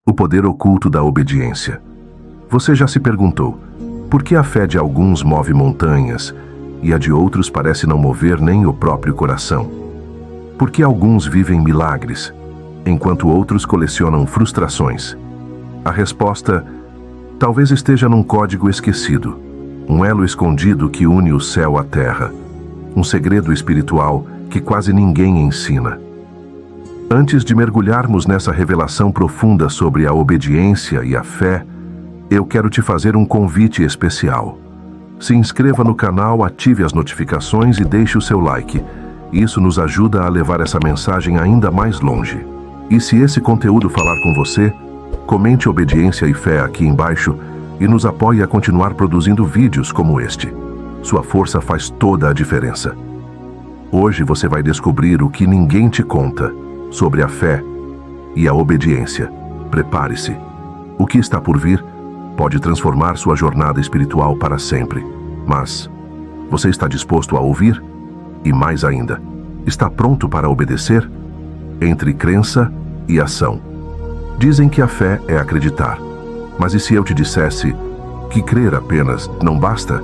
O poder oculto da obediência. Você já se perguntou, por que a fé de alguns move montanhas e a de outros parece não mover nem o próprio coração? Por que alguns vivem milagres, enquanto outros colecionam frustrações? A resposta talvez esteja num código esquecido, um elo escondido que une o céu à terra, um segredo espiritual que quase ninguém ensina. Antes de mergulharmos nessa revelação profunda sobre a obediência e a fé, eu quero te fazer um convite especial. Se inscreva no canal, ative as notificações e deixe o seu like. Isso nos ajuda a levar essa mensagem ainda mais longe. E se esse conteúdo falar com você, comente obediência e fé aqui embaixo e nos apoie a continuar produzindo vídeos como este. Sua força faz toda a diferença. Hoje você vai descobrir o que ninguém te conta sobre a fé e a obediência. Prepare-se. O que está por vir pode transformar sua jornada espiritual para sempre. Mas você está disposto a ouvir? E mais ainda, está pronto para obedecer? Entre crença e ação. Dizem que a fé é acreditar. Mas e se eu te dissesse que crer apenas não basta?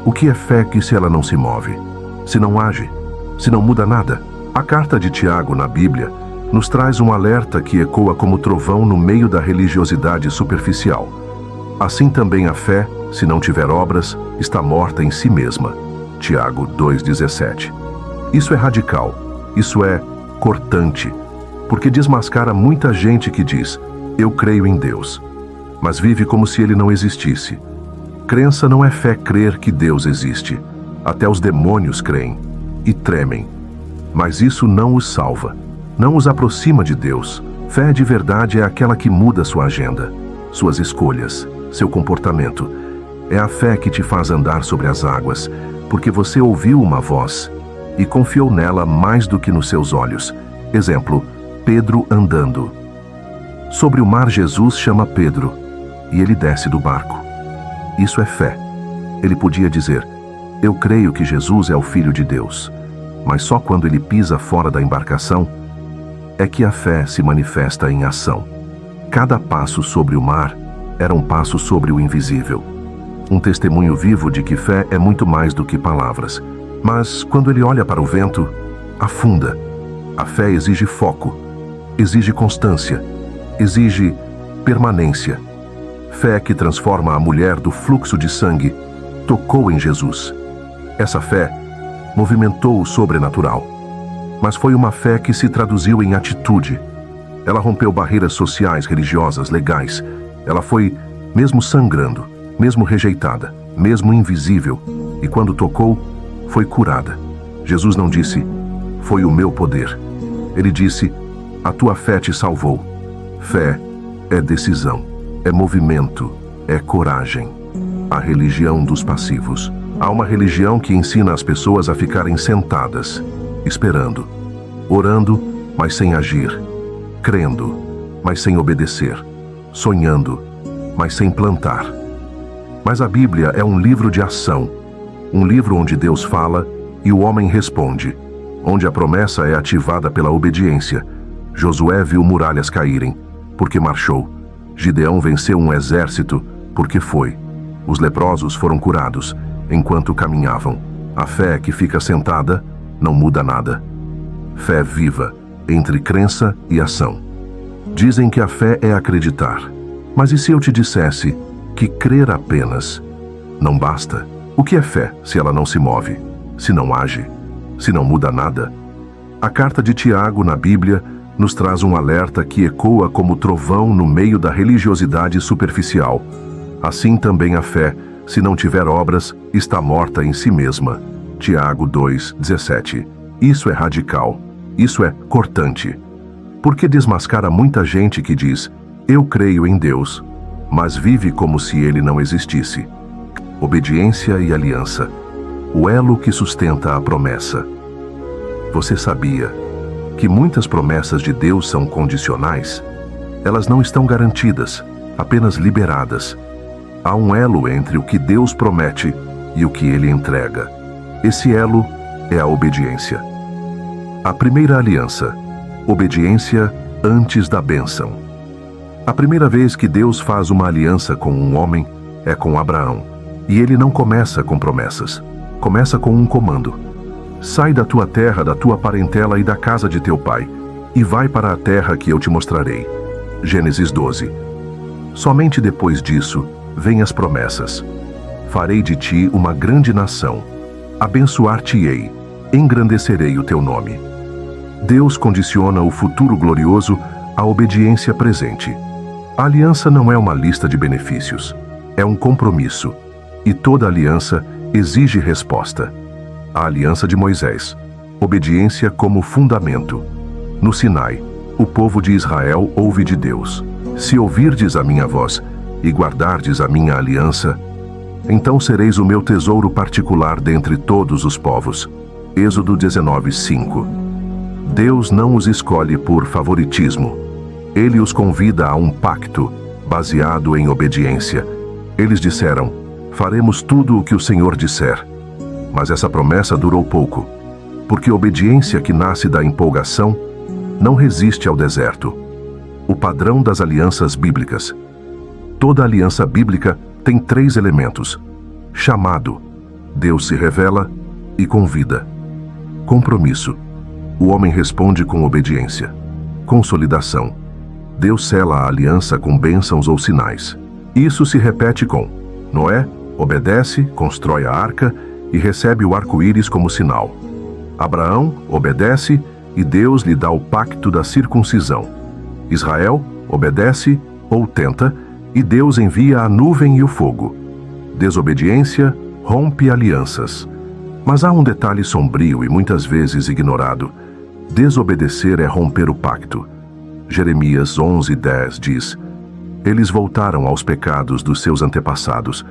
O que é fé que se ela não se move, se não age, se não muda nada? A carta de Tiago na Bíblia nos traz um alerta que ecoa como trovão no meio da religiosidade superficial. Assim também a fé, se não tiver obras, está morta em si mesma. Tiago 2,17. Isso é radical, isso é cortante, porque desmascara muita gente que diz, eu creio em Deus, mas vive como se ele não existisse. Crença não é fé crer que Deus existe. Até os demônios creem e tremem. Mas isso não os salva, não os aproxima de Deus. Fé de verdade é aquela que muda sua agenda, suas escolhas, seu comportamento. É a fé que te faz andar sobre as águas, porque você ouviu uma voz e confiou nela mais do que nos seus olhos. Exemplo, Pedro andando. Sobre o mar Jesus chama Pedro, e ele desce do barco. Isso é fé. Ele podia dizer, eu creio que Jesus é o Filho de Deus. Mas só quando ele pisa fora da embarcação é que a fé se manifesta em ação. Cada passo sobre o mar era um passo sobre o invisível. Um testemunho vivo de que fé é muito mais do que palavras. Mas quando ele olha para o vento, afunda. A fé exige foco, exige constância, exige permanência. Fé que transforma a mulher do fluxo de sangue tocou em Jesus. Essa fé movimentou o sobrenatural. Mas foi uma fé que se traduziu em atitude. Ela rompeu barreiras sociais, religiosas, legais. Ela foi, mesmo sangrando, mesmo rejeitada, mesmo invisível, e quando tocou, foi curada. Jesus não disse, foi o meu poder. Ele disse, a tua fé te salvou. Fé é decisão, é movimento, é coragem. A religião dos passivos. Há uma religião que ensina as pessoas a ficarem sentadas, esperando, orando, mas sem agir, crendo, mas sem obedecer, sonhando, mas sem plantar. Mas a Bíblia é um livro de ação, um livro onde Deus fala e o homem responde, onde a promessa é ativada pela obediência. Josué viu muralhas caírem, porque marchou. Gideão venceu um exército, porque foi. Os leprosos foram curados, enquanto caminhavam. A fé que fica sentada não muda nada. Fé viva, entre crença e ação. Dizem que a fé é acreditar. Mas e se eu te dissesse que crer apenas não basta? O que é fé se ela não se move, se não age, se não muda nada? A carta de Tiago na Bíblia nos traz um alerta que ecoa como trovão no meio da religiosidade superficial. Assim também a fé, se não tiver obras, está morta em si mesma. Tiago 2,17. Isso é radical. Isso é cortante. Porque desmascara muita gente que diz, eu creio em Deus, mas vive como se ele não existisse. Obediência e aliança. O elo que sustenta a promessa. Você sabia que muitas promessas de Deus são condicionais? Elas não estão garantidas, apenas liberadas. Há um elo entre o que Deus promete e o que ele entrega. Esse elo é a obediência. A primeira aliança, obediência antes da bênção. A primeira vez que Deus faz uma aliança com um homem é com Abraão. E ele não começa com promessas. Começa com um comando. Sai da tua terra, da tua parentela e da casa de teu pai, e vai para a terra que eu te mostrarei. Gênesis 12. Somente depois disso, vêm as promessas. Farei de ti uma grande nação. Abençoar-te-ei. Engrandecerei o teu nome. Deus condiciona o futuro glorioso à obediência presente. A aliança não é uma lista de benefícios. É um compromisso. E toda aliança exige resposta. A aliança de Moisés. Obediência como fundamento. No Sinai, o povo de Israel ouve de Deus. Se ouvirdes a minha voz e guardardes a minha aliança, então sereis o meu tesouro particular dentre todos os povos. Êxodo 19:5. Deus não os escolhe por favoritismo. Ele os convida a um pacto baseado em obediência. Eles disseram: faremos tudo o que o Senhor disser. Mas essa promessa durou pouco, porque a obediência que nasce da empolgação não resiste ao deserto. O padrão das alianças bíblicas. Toda aliança bíblica tem 3 elementos: chamado, Deus se revela, e convida. Compromisso. O homem responde com obediência. Consolidação. Deus sela a aliança com bênçãos ou sinais. Isso se repete com Noé: obedece, constrói a arca e recebe o arco-íris como sinal. Abraão obedece e Deus lhe dá o pacto da circuncisão. Israel obedece ou tenta e Deus envia a nuvem e o fogo. Desobediência rompe alianças. Mas há um detalhe sombrio e muitas vezes ignorado. Desobedecer é romper o pacto. Jeremias 11:10 diz: eles voltaram aos pecados dos seus antepassados,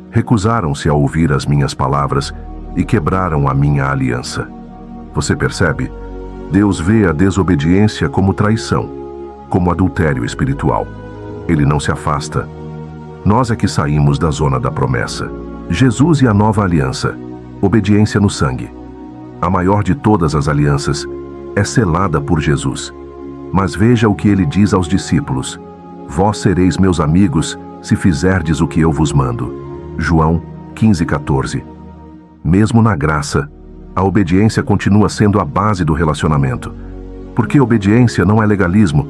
recusaram-se a ouvir as minhas palavras e quebraram a minha aliança. Você percebe? Deus vê a desobediência como traição, como adultério espiritual. Ele não se afasta. Nós é que saímos da zona da promessa. Jesus e a nova aliança. Obediência no sangue. A maior de todas as alianças é selada por Jesus. Mas veja o que ele diz aos discípulos: vós sereis meus amigos se fizerdes o que eu vos mando. João 15:14. Mesmo na graça, a obediência continua sendo a base do relacionamento. Porque obediência não é legalismo,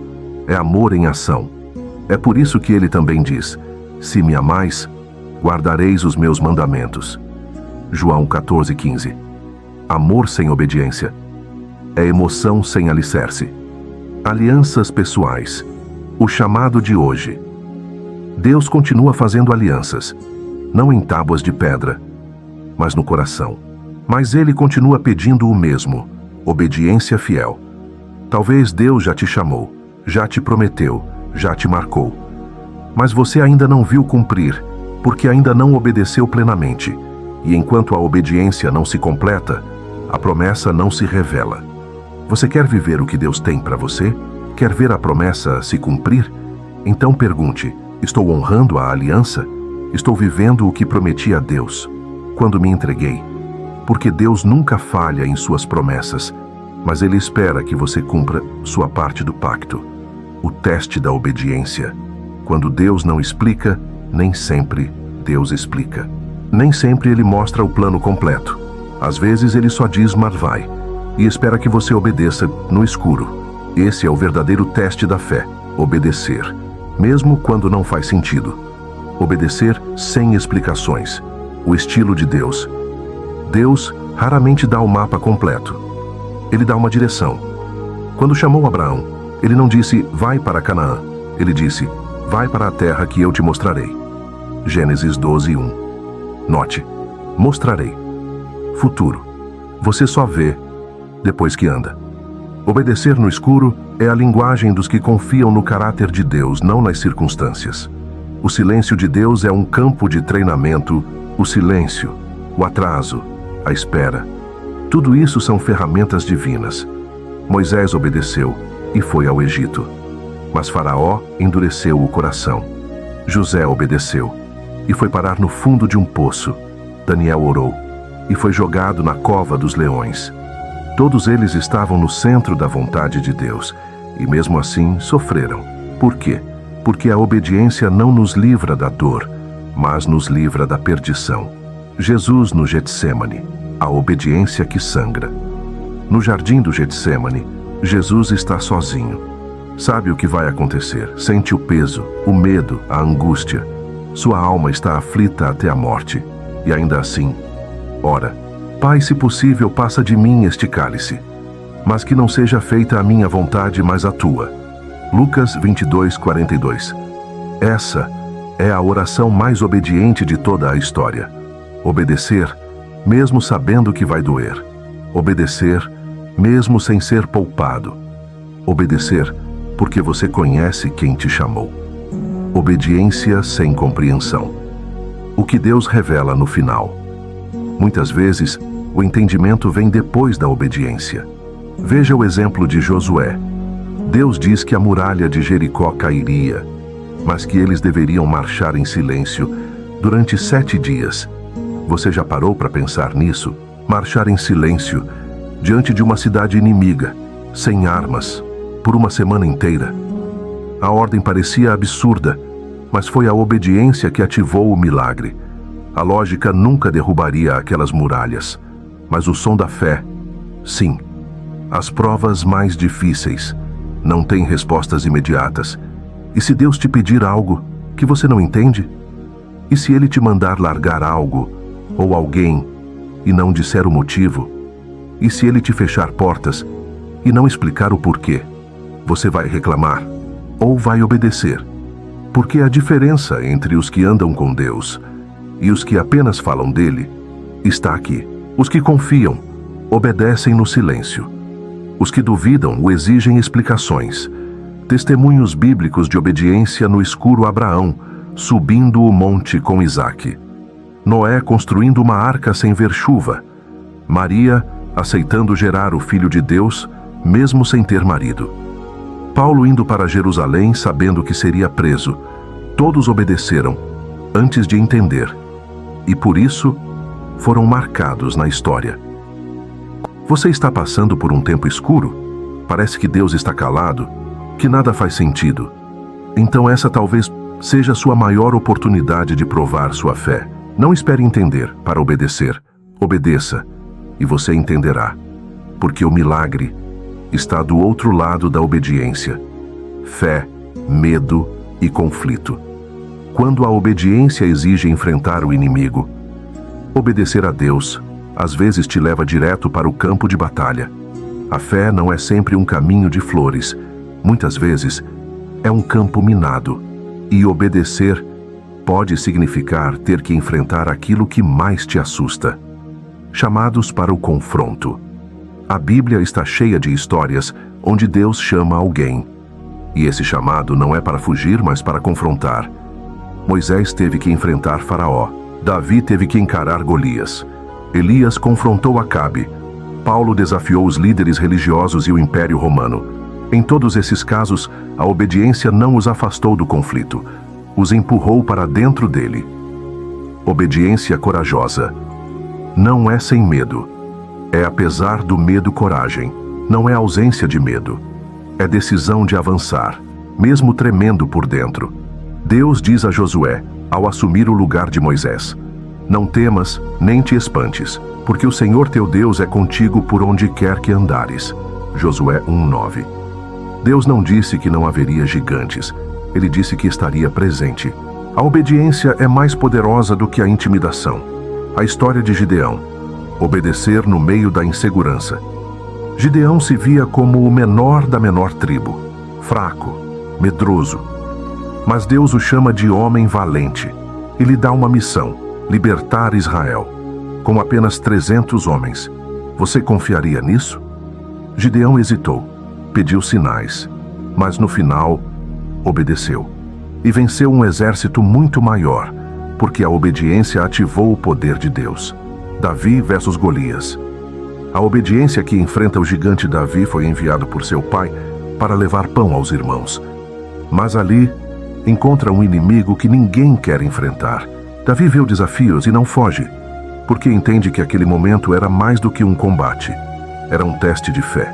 é amor em ação. É por isso que ele também diz: se me amais, guardareis os meus mandamentos. João 14:15. Amor sem obediência é emoção sem alicerce. Alianças pessoais. O chamado de hoje. Deus continua fazendo alianças, não em tábuas de pedra, mas no coração. Mas ele continua pedindo o mesmo: obediência fiel. Talvez Deus já te chamou, já te prometeu, já te marcou. Mas você ainda não viu cumprir, porque ainda não obedeceu plenamente. E enquanto a obediência não se completa, a promessa não se revela. Você quer viver o que Deus tem para você? Quer ver a promessa se cumprir? Então pergunte: estou honrando a aliança? Estou vivendo o que prometi a Deus quando me entreguei? Porque Deus nunca falha em suas promessas, mas Ele espera que você cumpra sua parte do pacto. O teste da obediência. Quando Deus não explica, nem sempre Deus explica. Nem sempre Ele mostra o plano completo. Às vezes Ele só diz: mas vai, e espera que você obedeça no escuro. Esse é o verdadeiro teste da fé: obedecer, mesmo quando não faz sentido. Obedecer sem explicações. O estilo de Deus. Deus raramente dá o mapa completo. Ele dá uma direção. Quando chamou Abraão, ele não disse: vai para Canaã. Ele disse: vai para a terra que eu te mostrarei. Gênesis 12:1. Note: mostrarei. Futuro. Você só vê depois que anda. Obedecer no escuro é a linguagem dos que confiam no caráter de Deus, não nas circunstâncias. O silêncio de Deus é um campo de treinamento. O silêncio, o atraso, a espera. Tudo isso são ferramentas divinas. Moisés obedeceu e foi ao Egito. Mas Faraó endureceu o coração. José obedeceu e foi parar no fundo de um poço. Daniel orou e foi jogado na cova dos leões. Todos eles estavam no centro da vontade de Deus e mesmo assim sofreram. Por quê? porque a obediência não nos livra da dor, mas nos livra da perdição. Jesus no Getsêmani, a obediência que sangra. No jardim do Getsêmani, Jesus está sozinho. Sabe o que vai acontecer, sente o peso, o medo, a angústia. Sua alma está aflita até a morte, e ainda assim, ora, Pai, se possível, passa de mim este cálice, mas que não seja feita a minha vontade, mas a tua. Lucas 22:42. Essa é a oração mais obediente de toda a história. Obedecer, mesmo sabendo que vai doer. Obedecer, mesmo sem ser poupado. Obedecer, porque você conhece quem te chamou. Obediência sem compreensão. O que Deus revela no final. Muitas vezes, o entendimento vem depois da obediência. Veja o exemplo de Josué. Deus diz que a muralha de Jericó cairia, mas que eles deveriam marchar em silêncio durante 7 dias. Você já parou para pensar nisso? Marchar em silêncio diante de uma cidade inimiga, sem armas, por uma semana inteira. A ordem parecia absurda, mas foi a obediência que ativou o milagre. A lógica nunca derrubaria aquelas muralhas, mas o som da fé, sim. As provas mais difíceis não têm respostas imediatas. E se Deus te pedir algo que você não entende? E se Ele te mandar largar algo ou alguém e não disser o motivo? E se Ele te fechar portas e não explicar o porquê? Você vai reclamar ou vai obedecer? Porque a diferença entre os que andam com Deus e os que apenas falam dele está aqui. Os que confiam obedecem no silêncio. Os que duvidam o exigem explicações. Testemunhos bíblicos de obediência no escuro: Abraão subindo o monte com Isaque, Noé construindo uma arca sem ver chuva, Maria aceitando gerar o Filho de Deus mesmo sem ter marido, Paulo indo para Jerusalém sabendo que seria preso. Todos obedeceram antes de entender, e por isso foram marcados na história. Você está passando por um tempo escuro? Parece que Deus está calado, que nada faz sentido. Então essa talvez seja a sua maior oportunidade de provar sua fé. Não espere entender para obedecer. Obedeça, e você entenderá. Porque o milagre está do outro lado da obediência. Fé, medo e conflito. Quando a obediência exige enfrentar o inimigo, obedecer a Deus às vezes te leva direto para o campo de batalha. A fé não é sempre um caminho de flores. Muitas vezes é um campo minado. E obedecer pode significar ter que enfrentar aquilo que mais te assusta. Chamados para o confronto. A Bíblia está cheia de histórias onde Deus chama alguém. E esse chamado não é para fugir, mas para confrontar. Moisés teve que enfrentar Faraó. Davi teve que encarar Golias. Elias confrontou Acabe. Paulo desafiou os líderes religiosos e o Império Romano. Em todos esses casos, a obediência não os afastou do conflito, os empurrou para dentro dele. Obediência corajosa. Não é sem medo. É apesar do medo coragem. Não é ausência de medo. É decisão de avançar, mesmo tremendo por dentro. Deus diz a Josué, ao assumir o lugar de Moisés: não temas, nem te espantes, porque o Senhor teu Deus é contigo por onde quer que andares. Josué 1:9. Deus não disse que não haveria gigantes. Ele disse que estaria presente. A obediência é mais poderosa do que a intimidação. A história de Gideão. Obedecer no meio da insegurança. Gideão se via como o menor da menor tribo. Fraco, medroso. Mas Deus o chama de homem valente. E lhe dá uma missão: libertar Israel. Com apenas 300 homens. Você confiaria nisso? Gideão hesitou. Pediu sinais, mas no final, obedeceu. E venceu um exército muito maior, porque a obediência ativou o poder de Deus. Davi versus Golias. A obediência que enfrenta o gigante Davi foi enviado por seu pai para levar pão aos irmãos. Mas ali, encontra um inimigo que ninguém quer enfrentar. Davi vê os desafios e não foge, porque entende que aquele momento era mais do que um combate. Era um teste de fé.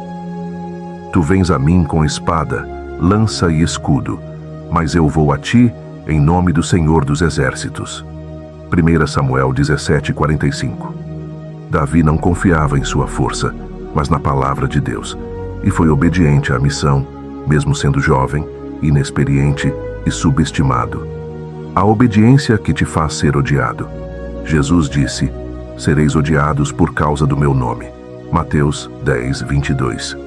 Tu vens a mim com espada, lança e escudo, mas eu vou a ti em nome do Senhor dos Exércitos. 1 Samuel 17:45. Davi não confiava em sua força, mas na palavra de Deus, e foi obediente à missão, mesmo sendo jovem, inexperiente e subestimado. A obediência que te faz ser odiado. Jesus disse: sereis odiados por causa do meu nome. Mateus 10:22.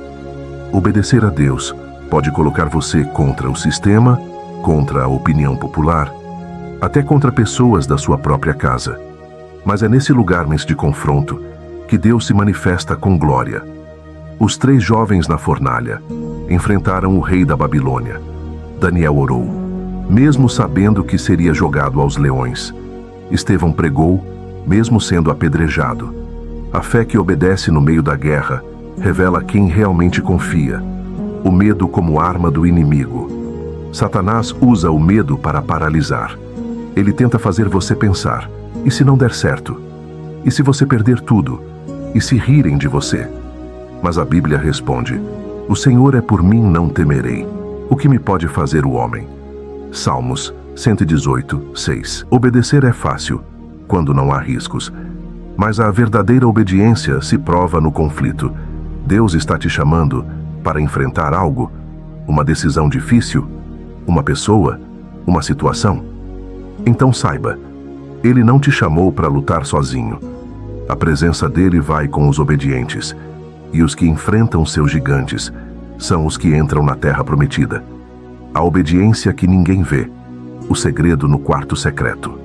Obedecer a Deus pode colocar você contra o sistema, contra a opinião popular, até contra pessoas da sua própria casa. Mas é nesse lugar de confronto que Deus se manifesta com glória. Os 3 jovens na fornalha enfrentaram o rei da Babilônia. Daniel orou, mesmo sabendo que seria jogado aos leões. Estevão pregou, mesmo sendo apedrejado. A fé que obedece no meio da guerra revela quem realmente confia. O medo como arma do inimigo. Satanás usa o medo para paralisar. Ele tenta fazer você pensar: e se não der certo? E se você perder tudo? E se rirem de você? Mas a Bíblia responde: o Senhor é por mim, não temerei. O que me pode fazer o homem? Salmos 118:6. Obedecer é fácil, quando não há riscos. Mas a verdadeira obediência se prova no conflito. Deus está te chamando para enfrentar algo, uma decisão difícil, uma pessoa, uma situação. Então saiba, Ele não te chamou para lutar sozinho. A presença dele vai com os obedientes, e os que enfrentam seus gigantes são os que entram na terra prometida. A obediência que ninguém vê, o segredo no quarto secreto.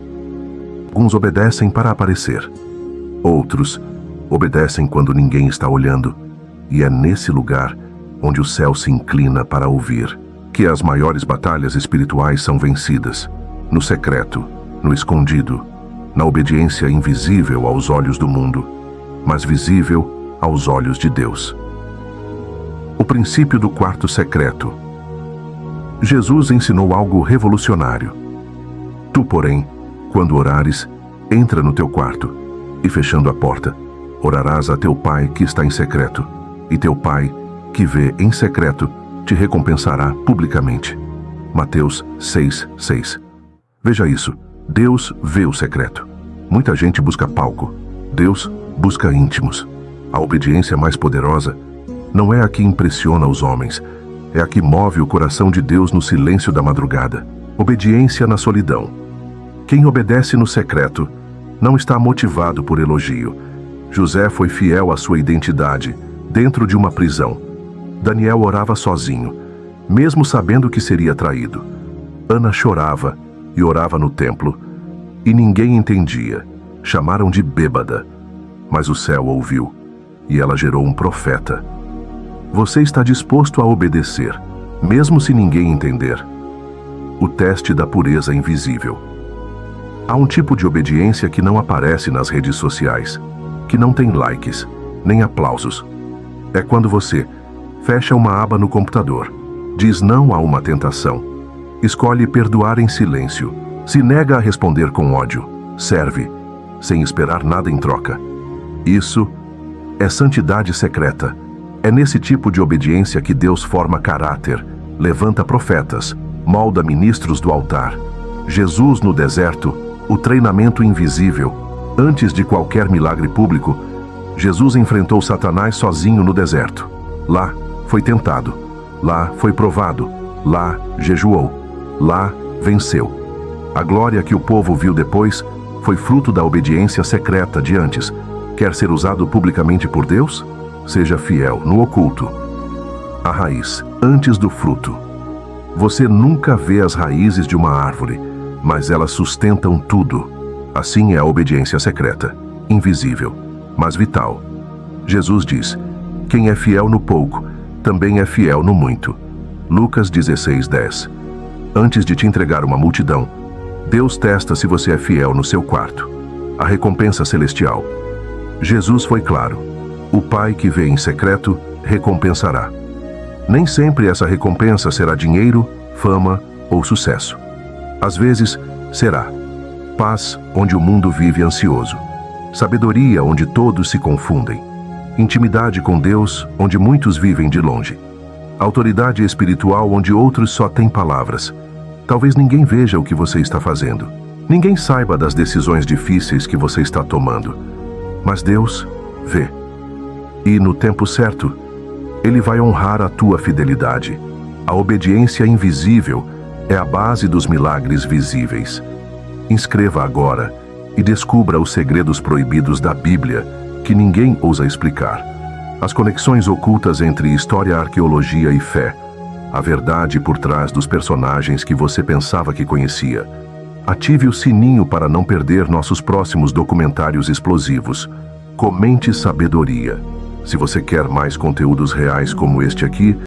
Alguns obedecem para aparecer. Outros obedecem quando ninguém está olhando, e é nesse lugar onde o céu se inclina para ouvir que as maiores batalhas espirituais são vencidas, no secreto, no escondido, na obediência invisível aos olhos do mundo, mas visível aos olhos de Deus. O princípio do quarto secreto. Jesus ensinou algo revolucionário. Tu, porém, quando orares, entra no teu quarto, e fechando a porta, orarás a teu Pai que está em secreto, e teu Pai, que vê em secreto, te recompensará publicamente. Mateus 6:6. Veja isso, Deus vê o secreto. Muita gente busca palco, Deus busca íntimos. A obediência mais poderosa não é a que impressiona os homens, é a que move o coração de Deus no silêncio da madrugada. Obediência na solidão. Quem obedece no secreto não está motivado por elogio. José foi fiel à sua identidade, dentro de uma prisão. Daniel orava sozinho, mesmo sabendo que seria traído. Ana chorava e orava no templo, e ninguém entendia. Chamaram de bêbada, mas o céu ouviu, e ela gerou um profeta. Você está disposto a obedecer, mesmo se ninguém entender? O teste da pureza invisível. Há um tipo de obediência que não aparece nas redes sociais, que não tem likes, nem aplausos. É quando você fecha uma aba no computador, diz não a uma tentação, escolhe perdoar em silêncio, se nega a responder com ódio, serve, sem esperar nada em troca. Isso é santidade secreta. É nesse tipo de obediência que Deus forma caráter, levanta profetas, molda ministros do altar. Jesus no deserto, o treinamento invisível. Antes de qualquer milagre público, Jesus enfrentou Satanás sozinho no deserto. Lá foi tentado, lá foi provado, lá jejuou, lá venceu. A glória que o povo viu depois foi fruto da obediência secreta de antes. Quer ser usado publicamente por Deus? Seja fiel no oculto. A raiz, antes do fruto. Você nunca vê as raízes de uma árvore, mas elas sustentam tudo. Assim é a obediência secreta, invisível, mas vital. Jesus diz: quem é fiel no pouco, também é fiel no muito. Lucas 16:10. Antes de te entregar uma multidão, Deus testa se você é fiel no seu quarto. A recompensa celestial. Jesus foi claro: o Pai que vê em secreto recompensará. Nem sempre essa recompensa será dinheiro, fama ou sucesso. Às vezes, será paz onde o mundo vive ansioso, sabedoria onde todos se confundem, intimidade com Deus onde muitos vivem de longe, autoridade espiritual onde outros só têm palavras, Talvez ninguém veja o que você está fazendo. Ninguém saiba das decisões difíceis que você está tomando. Mas Deus vê. E no tempo certo, Ele vai honrar a tua fidelidade. A obediência invisível é a base dos milagres visíveis. Inscreva agora e descubra os segredos proibidos da Bíblia que ninguém ousa explicar. As conexões ocultas entre história, arqueologia e fé. A verdade por trás dos personagens que você pensava que conhecia. Ative o sininho para não perder nossos próximos documentários explosivos. Comente sabedoria. Se você quer mais conteúdos reais como este aqui,